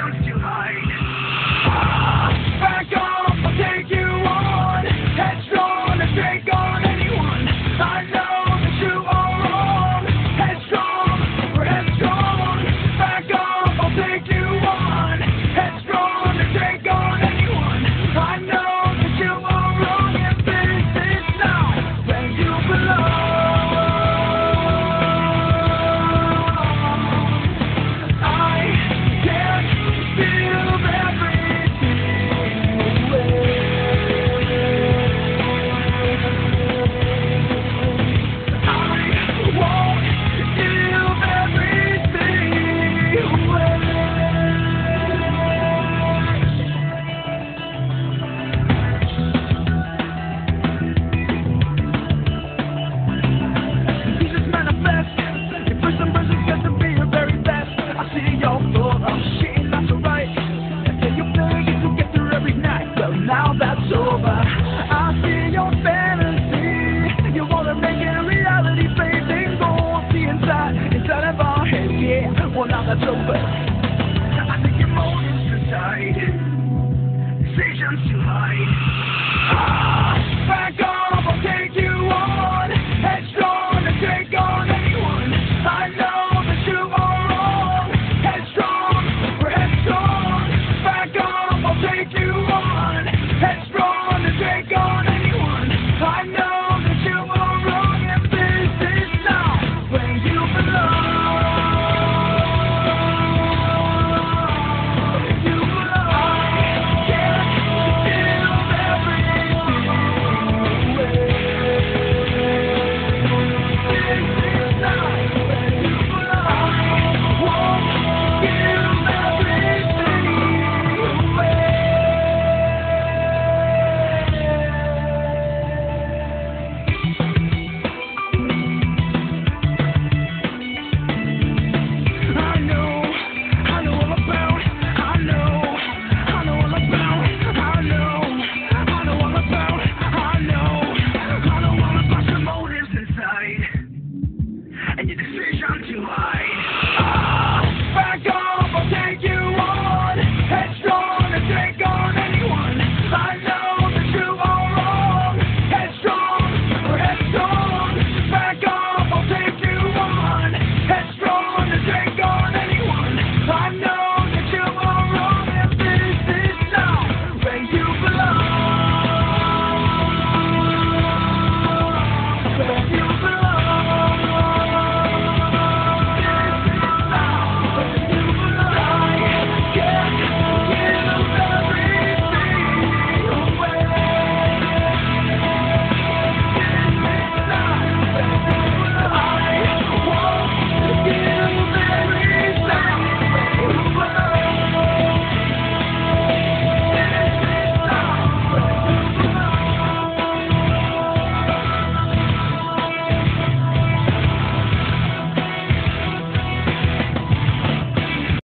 Decisions too high. Back off, I'll take you on. Headstrong, and take on anyone. I know that you are wrong. Headstrong, we're headstrong. Back off, I'll take you on. Headstrong, and take on anyone. I know that you are wrong, and this is not where you belong. Now that's over, I see your fantasy. You wanna make it a reality, baby. Go see inside of our heads, yeah. Well, now that's over. I think your motives too tight. Decisions too hard.